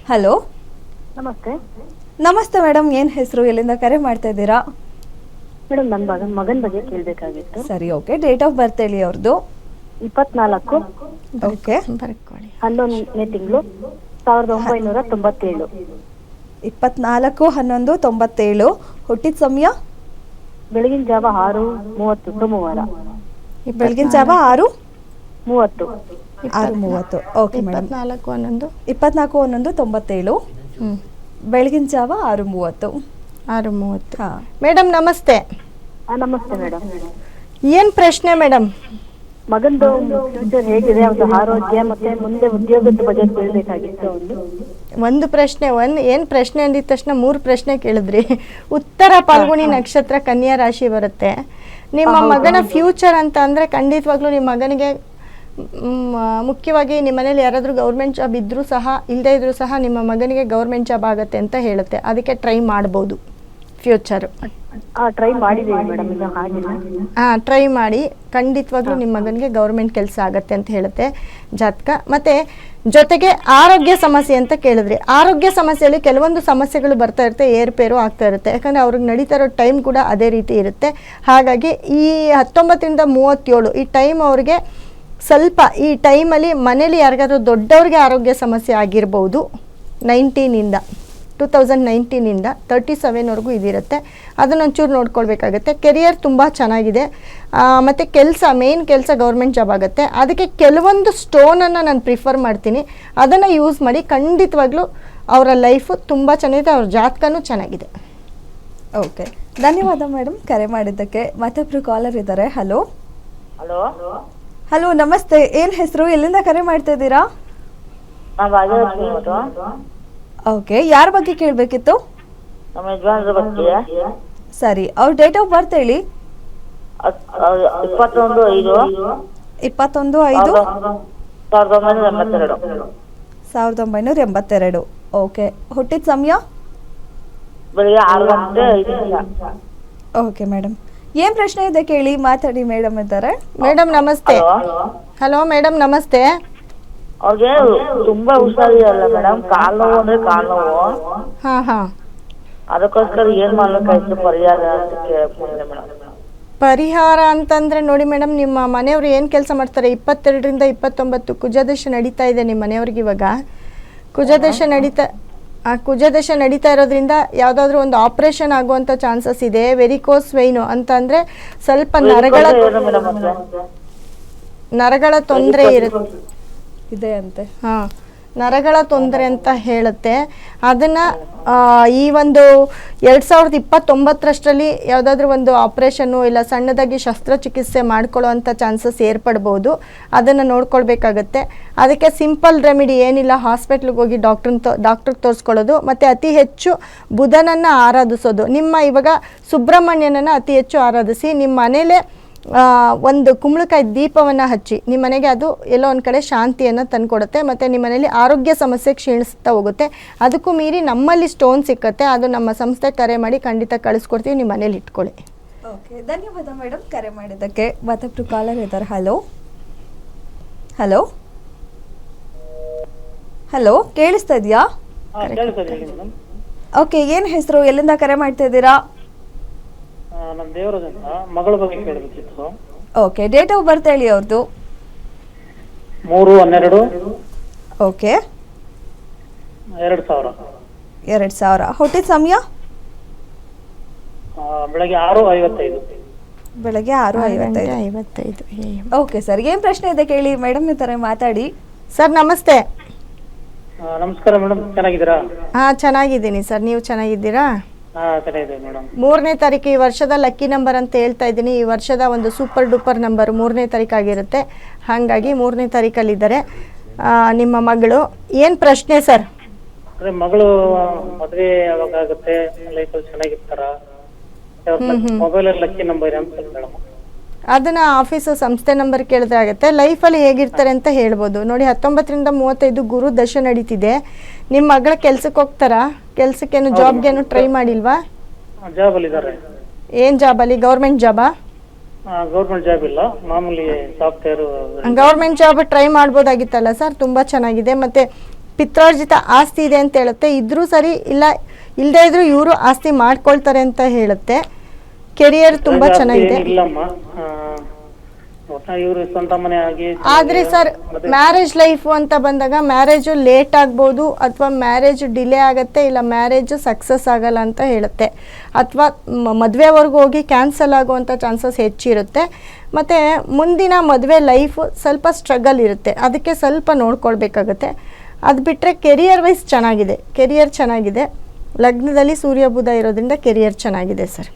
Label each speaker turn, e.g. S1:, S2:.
S1: Hello,
S2: ನಮಸ್ತೆ
S1: ನಮಸ್ತೆ madam. ಏನು ಹೆಸರು, ಎಲ್ಲಿಂದ ಕರೆ ಮಾಡ್ತಾ ಇದ್ದೀರಾ?
S2: ಮೇಡಮ್, ನನ್ನ ಮಗನ ಬಗ್ಗೆ ಕೇಳಬೇಕಾಗಿತ್ತು.
S1: ಸರಿ, ಓಕೆ. ಡೇಟ್ ಆಫ್ ಬರ್ತ್ ಹೇಳಿ ಅವ್ರದ್ದು.
S2: 24
S1: ಓಕೆ.
S2: 11ನೇ ತಿಂಗಳು 1997.
S1: 24/11/97. ಹುಟ್ಟಿದ ಸಮಯ
S2: ಬೆಳಗಿನ ಜಾವ 6:30 ಸೋಮವಾರ.
S1: ಬೆಳಗಿನ ಜಾವ
S2: 6:30.
S1: 6:30. Okay madam.
S3: 24/11/97.
S1: ಬೆಳಗಿನ ಜಾವ 6:30.
S3: 6:30.
S1: ಹಾಂ
S3: ಮೇಡಮ್ ನಮಸ್ತೆ.
S2: ನಮಸ್ತೆ ಮೇಡಮ್.
S3: ಏನ್ ಪ್ರಶ್ನೆ ಮೇಡಮ್?
S2: ಮಗಂದು ಫ್ಯೂಚರ್ ಹೇಗಿದೆ, ಅವರ ಆರೋಗ್ಯ ಮತ್ತೆ ಮುಂದೆ ಉದ್ಯೋಗದ ಬಗ್ಗೆ ಕೇಳಬೇಕಾಗಿತ್ತು.
S3: ಒಂದು ಪ್ರಶ್ನೆ ಏನ್ ಪ್ರಶ್ನೆ ಅಂದಿದ ತಕ್ಷಣ 3 ಪ್ರಶ್ನೆ ಕೇಳಿದ್ರಿ. ಉತ್ತರ ಫಾಲ್ಗುಣಿ ನಕ್ಷತ್ರ ಕನ್ಯಾ ರಾಶಿ ಬರುತ್ತೆ. ನಿಮ್ಮ ಮಗನ ಫ್ಯೂಚರ್ ಅಂತ ಅಂದ್ರೆ ಖಂಡಿತವಾಗ್ಲೂ ನಿಮ್ಮ ಮಗನಿಗೆ ಮುಖ್ಯವಾಗಿ ನಿಮ್ಮ ಮನೇಲಿ ಯಾರಾದರೂ ಗೌರ್ಮೆಂಟ್ ಜಾಬ್ ಇದ್ರೂ ಸಹ ಇಲ್ಲದೇ ಇದ್ರೂ ಸಹ ನಿಮ್ಮ ಮಗನಿಗೆ ಗೌರ್ಮೆಂಟ್ ಜಾಬ್ ಆಗುತ್ತೆ ಅಂತ ಹೇಳುತ್ತೆ. ಅದಕ್ಕೆ ಟ್ರೈ ಮಾಡ್ಬೋದು ಫ್ಯೂಚರು.
S2: ಟ್ರೈ ಮಾಡಿದ್ದೀವಿ ಮೇಡಮ್, ಈಗ ಆಗಿಲ್ಲ.
S3: ಟ್ರೈ ಮಾಡಿ, ಖಂಡಿತವಾಗ್ಲೂ ನಿಮ್ಮ ಮಗನಿಗೆ ಗೌರ್ಮೆಂಟ್ ಕೆಲಸ ಆಗುತ್ತೆ ಅಂತ ಹೇಳುತ್ತೆ ಜಾತಕ. ಮತ್ತು ಜೊತೆಗೆ ಆರೋಗ್ಯ ಸಮಸ್ಯೆ ಅಂತ ಕೇಳಿದ್ರಿ. ಆರೋಗ್ಯ ಸಮಸ್ಯೆಯಲ್ಲಿ ಕೆಲವೊಂದು ಸಮಸ್ಯೆಗಳು ಬರ್ತಾ ಇರುತ್ತೆ, ಏರುಪೇರು ಆಗ್ತಾ ಇರುತ್ತೆ. ಯಾಕಂದರೆ ಅವ್ರಿಗೆ ನಡೀತಾ ಇರೋ ಟೈಮ್ ಕೂಡ ಅದೇ ರೀತಿ ಇರುತ್ತೆ. ಹಾಗಾಗಿ ಈ 19ರಿಂದ 37 ಈ ಟೈಮ್ ಅವ್ರಿಗೆ ಸ್ವಲ್ಪ, ಈ ಟೈಮಲ್ಲಿ ಮನೇಲಿ ಯಾರಿಗಾದ್ರೂ ದೊಡ್ಡವ್ರಿಗೆ ಆರೋಗ್ಯ ಸಮಸ್ಯೆ ಆಗಿರ್ಬೋದು. 2019ಇಂದ 37ವರೆಗೂ ಇದಿರುತ್ತೆ. ಅದನ್ನೊಂಚೂರು ನೋಡ್ಕೊಳ್ಬೇಕಾಗತ್ತೆ. ಕೆರಿಯರ್ ತುಂಬ ಚೆನ್ನಾಗಿದೆ. ಮತ್ತು ಮೇನ್ ಕೆಲಸ ಗೌರ್ಮೆಂಟ್ ಜಾಬ್ ಆಗುತ್ತೆ. ಅದಕ್ಕೆ ಕೆಲವೊಂದು ಸ್ಟೋನನ್ನು ನಾನು ಪ್ರಿಫರ್ ಮಾಡ್ತೀನಿ. ಅದನ್ನು ಯೂಸ್ ಮಾಡಿ, ಖಂಡಿತವಾಗ್ಲೂ ಅವರ ಲೈಫು ತುಂಬ ಚೆನ್ನಾಗಿದೆ, ಅವ್ರ ಜಾತಕನೂ ಚೆನ್ನಾಗಿದೆ.
S1: ಓಕೆ, ಧನ್ಯವಾದ ಮೇಡಮ್ ಕರೆ ಮಾಡಿದ್ದಕ್ಕೆ. ಮತ್ತೊಬ್ರು ಕಾಲರ್ ಇದ್ದಾರೆ. ಹಲೋ
S2: ಹಲೋ
S1: ಹಲೋ, ನಮಸ್ತೆ. ಏನು ಹೆಸರು, ಎಲ್ಲಿಂದ ಕರೆ ಮಾಡ್ತಾ ಇದ್ದೀರಾ? ಓಕೆ, ಯಾರ ಬಗ್ಗೆ ಕೇಳಬೇಕಿತ್ತು?
S2: ನಮ್ಮ ಯಜಮಾನ್ರ ಬಗ್ಗೆ.
S1: ಸರಿ, ಅವ್ರ ಡೇಟ್ ಆಫ್ ಬರ್ತ್ ಹೇಳಿ.
S2: 21/5/1982.
S1: ಓಕೆ. ಹುಟ್ಟಿದ ಸಮಯ
S2: ಬೆಳಿಗ್ಗೆ 6:05.
S1: ಓಕೆ ಮೇಡಮ್, ಏನ್ ಪ್ರಶ್ನೆ ಇದೆ ಕೇಳಿ, ಮಾತಾಡಿ. ಮೇಡಮ್ ಇದ್ದಾರೆ.
S3: ಮೇಡಮ್ ನಮಸ್ತೆ. ಹಲೋ ಮೇಡಮ್ ನಮಸ್ತೆ.
S2: ಅವ್ರಿಗೆ ತುಂಬಾ ಹುಷಾರಿರಲ್ಲ ಮೇಡಮ್, ಕಾಲ್ ನೋವು ಅಂದ್ರೆ ಕಾಲ್ ನೋವು.
S3: ಹಾ
S2: ಅದಕ್ಕೋಸ್ಕರ ಏನ್ ಮಾಡ್ಬೇಕಾಯ್ತು ಪರಿಹಾರ ಅಂತ ಕೇಳ್ಕೊಂಡೆ ಮೇಡಮ್.
S3: ಪರಿಹಾರ ಅಂತಂದ್ರೆ ನೋಡಿ ಮೇಡಮ್, ನಿಮ್ಮ ಮನೆಯವರು ಏನು ಕೆಲಸ ಮಾಡ್ತಾರೆ? 22ರಿಂದ 29 ಕುಜದಶ ನಡೀತಾ ಇದೆ ನಿಮ್ಮ ಮನೆಯವ್ರಿಗೆ. ಇವಾಗ ಕುಜದಶ ನಡೀತಾ ಇರೋದ್ರಿಂದ ಯಾವುದಾದ್ರೂ ಒಂದು ಆಪರೇಷನ್ ಆಗುವಂಥ ಚಾನ್ಸಸ್ ಇದೆ. ವೆರಿಕೋಸ್ ವೆಯ್ನು ಅಂತಂದರೆ ಸ್ವಲ್ಪ ನರಗಳ ತೊಂದರೆ
S1: ಇದೆ ಅಂತೆ.
S3: ನರಗಳ ತೊಂದರೆ ಅಂತ ಹೇಳುತ್ತೆ. ಅದನ್ನು ಈ ಒಂದು 2029ರಲ್ಲಿ ಯಾವುದಾದ್ರೂ ಒಂದು ಆಪ್ರೇಷನ್ನು ಇಲ್ಲ ಸಣ್ಣದಾಗಿ ಶಸ್ತ್ರಚಿಕಿತ್ಸೆ ಮಾಡ್ಕೊಳ್ಳೋ ಅಂಥ ಚಾನ್ಸಸ್ ಏರ್ಪಡ್ಬೋದು. ಅದನ್ನು ನೋಡ್ಕೊಳ್ಬೇಕಾಗತ್ತೆ. ಅದಕ್ಕೆ ಸಿಂಪಲ್ ರೆಮಿಡಿ ಏನಿಲ್ಲ, ಹಾಸ್ಪಿಟ್ಲಿಗೆ ಹೋಗಿ ಡಾಕ್ಟ್ರಿಗೆ ತೋರಿಸ್ಕೊಳ್ಳೋದು, ಮತ್ತು ಅತಿ ಹೆಚ್ಚು ಬುಧನನ್ನು ಆರಾಧಿಸೋದು. ಇವಾಗ ಸುಬ್ರಹ್ಮಣ್ಯನನ್ನು ಅತಿ ಹೆಚ್ಚು ಆರಾಧಿಸಿ, ನಿಮ್ಮ ಮನೇಲೇ ಒಂದು ಕುಂಬಳಕಾಯಿ ದೀಪವನ್ನು ಹಚ್ಚಿ ನಿಮ್ಮ ಮನೆಗೆ ಅದು ಎಲ್ಲೋ ಒಂದು ಕಡೆ ಶಾಂತಿಯನ್ನು ತಂದುಕೊಡುತ್ತೆ. ಮತ್ತು ನಿಮ್ಮ ಮನೇಲಿ ಆರೋಗ್ಯ ಸಮಸ್ಯೆ ಕ್ಷೀಣಿಸ್ತಾ ಹೋಗುತ್ತೆ. ಅದಕ್ಕೂ ಮೀರಿ ನಮ್ಮಲ್ಲಿ ಸ್ಟೋನ್ ಸಿಕ್ಕತ್ತೆ, ಅದು ನಮ್ಮ ಸಂಸ್ಥೆ ಕರೆ ಮಾಡಿ ಖಂಡಿತ ಕಳಿಸ್ಕೊಡ್ತೀವಿ, ನಿಮ್ಮ ಮನೇಲಿ ಇಟ್ಕೊಳ್ಳಿ.
S1: ಓಕೆ, ಧನ್ಯವಾದ ಮೇಡಮ್ ಕರೆ ಮಾಡಿದ್ದಕ್ಕೆ. ಮತ್ತೊಬ್ರು ಕಾಲರ್ ಇದ್ದಾರೆ. ಹಲೋ ಹಲೋ ಹಲೋ, ಕೇಳಿಸ್ತಾ ಇದೆಯಾ? ಓಕೆ, ಏನು ಹೆಸರು, ಎಲ್ಲಿಂದ ಕರೆ ಮಾಡ್ತಾ ಇದ್ದೀರಾ?
S4: ನಮ್ಮ ದೇವರಾಜ್ ಅಂತ, ಮಗಳ ಬಗ್ಗೆ ಕೇಳಬೇಕಿತ್ತು.
S1: ಓಕೆ, ಡೇಟ್ ಆಫ್ ಬರ್ತ್ ಹೇಳಿ ಅವ್ರದ್ದು.
S4: 3/12.
S1: ಓಕೆ,
S4: 2000.
S1: 2000. ಹುಟ್ಟಿದ ಸಮಯ
S4: ಬೆಳಗ್ಗೆ 6:55.
S1: ಬೆಳಗ್ಗೆ 6:55. ಓಕೆ ಸರ್, ಏನು ಪ್ರಶ್ನೆ ಇದೆ ಕೇಳಿ, ಮೇಡಮ್ ಇದ್ದಾರೆ, ಮಾತಾಡಿ.
S3: ಸರ್ ನಮಸ್ತೆ.
S4: ನಮಸ್ಕಾರ ಮೇಡಮ್, ಚೆನ್ನಾಗಿದ್ದೀರಾ?
S3: ಚೆನ್ನಾಗಿದ್ದೀನಿ ಸರ್, ನೀವು ಚೆನ್ನಾಗಿದ್ದೀರಾ?
S4: ಚೆನ್ನಾಗಿದೆ ಮೇಡಮ್.
S3: 3ನೇ ತಾರೀಕು ಈ ವರ್ಷದ ಲಕ್ಕಿ ನಂಬರ್ ಅಂತ ಹೇಳ್ತಾ ಇದ್ದೀನಿ. ಈ ವರ್ಷದ ಒಂದು ಸೂಪರ್ ಡೂಪರ್ ನಂಬರ್ 3ನೇ ತಾರೀಕು ಆಗಿರುತ್ತೆ. ಹಾಗಾಗಿ 3ನೇ ತಾರೀಕಲ್ಲಿದ್ದಾರೆ ನಿಮ್ಮ ಮಗಳು. ಏನು ಪ್ರಶ್ನೆ ಸರ್?
S4: ಮಗಳು ಮದುವೆ ಯಾವಾಗ ಆಗುತ್ತೆ, ಲೈಫಲ್ಲಿ ಚೆನ್ನಾಗಿರ್ತಾರ? ಮೊಬೈಲಲ್ಲಿ ಲಕ್ಕಿ ನಂಬರ್ ಅಂತ ಮೇಡಮ್.
S3: ಅದನ್ನು ಆಫೀಸು ಸಂಸ್ಥೆ ನಂಬರ್ ಕೇಳಿದ್ರೆ ಆಗುತ್ತೆ. ಲೈಫಲ್ಲಿ ಹೇಗಿರ್ತಾರೆ ಅಂತ ಹೇಳ್ಬೋದು. ನೋಡಿ, 19ರಿಂದ 35 ಗುರು ದಶ ನಡೀತಿದೆ. ನಿಮ್ಮ ಮಗಳ ಕೆಲ್ಸಕ್ಕೆ ಹೋಗ್ತಾರಾ? ಕೆಲ್ಸಕ್ಕೇನು ಜಾಬ್ಗೇನು ಟ್ರೈ ಮಾಡಿಲ್ವಾ?
S4: ಜಾಬಲ್ಲಿ ಇದ್ದಾರೆ.
S3: ಏನು ಜಾಬಲ್ಲಿ? ಗೌರ್ಮೆಂಟ್ ಜಾಬಾ?
S4: ಗೌರ್ಮೆಂಟ್ ಜಾಬ್ ಇಲ್ಲ, ಮಾಮೂಲಿ ಸಾಫ್ಟ್ವೇರ್.
S3: ಗೌರ್ಮೆಂಟ್ ಜಾಬ್ ಟ್ರೈ ಮಾಡ್ಬೋದಾಗಿತ್ತಲ್ಲ ಸರ್, ತುಂಬ ಚೆನ್ನಾಗಿದೆ. ಮತ್ತು ಪಿತ್ರಾರ್ಜಿತ ಆಸ್ತಿ ಇದೆ ಅಂತ ಹೇಳುತ್ತೆ. ಇದ್ರೂ ಸರಿ, ಇಲ್ಲದೇ ಇದ್ರೂ ಇವರು ಆಸ್ತಿ ಮಾಡ್ಕೊಳ್ತಾರೆ ಅಂತ ಹೇಳುತ್ತೆ. ಕೆರಿಯರ್ ತುಂಬ ಚೆನ್ನಾಗಿದೆ.
S4: ಇಲ್ಲಮ್ಮ, ಇವರು ಸ್ವಂತ ಮನೆ ಆಗಿ.
S3: ಆದರೆ ಸರ್, ಮ್ಯಾರೇಜ್ ಲೈಫು ಅಂತ ಬಂದಾಗ ಮ್ಯಾರೇಜು ಲೇಟ್ ಆಗ್ಬೋದು, ಅಥವಾ ಮ್ಯಾರೇಜ್ ಡಿಲೇ ಆಗುತ್ತೆ, ಇಲ್ಲ ಮ್ಯಾರೇಜು ಸಕ್ಸಸ್ ಆಗಲ್ಲ ಅಂತ ಹೇಳುತ್ತೆ, ಅಥವಾ ಮದುವೆವರೆಗೂ ಹೋಗಿ ಕ್ಯಾನ್ಸಲ್ ಆಗುವಂಥ ಚಾನ್ಸಸ್ ಹೆಚ್ಚಿರುತ್ತೆ. ಮತ್ತು ಮುಂದಿನ ಮದುವೆ ಲೈಫು ಸ್ವಲ್ಪ ಸ್ಟ್ರಗಲ್ ಇರುತ್ತೆ, ಅದಕ್ಕೆ ಸ್ವಲ್ಪ ನೋಡ್ಕೊಳ್ಬೇಕಾಗತ್ತೆ. ಅದು ಬಿಟ್ಟರೆ ಕೆರಿಯರ್ ವೈಸ್ ಚೆನ್ನಾಗಿದೆ, ಲಗ್ನದಲ್ಲಿ ಸೂರ್ಯ ಬುಧ ಇರೋದ್ರಿಂದ ಕೆರಿಯರ್ ಚೆನ್ನಾಗಿದೆ ಸರ್.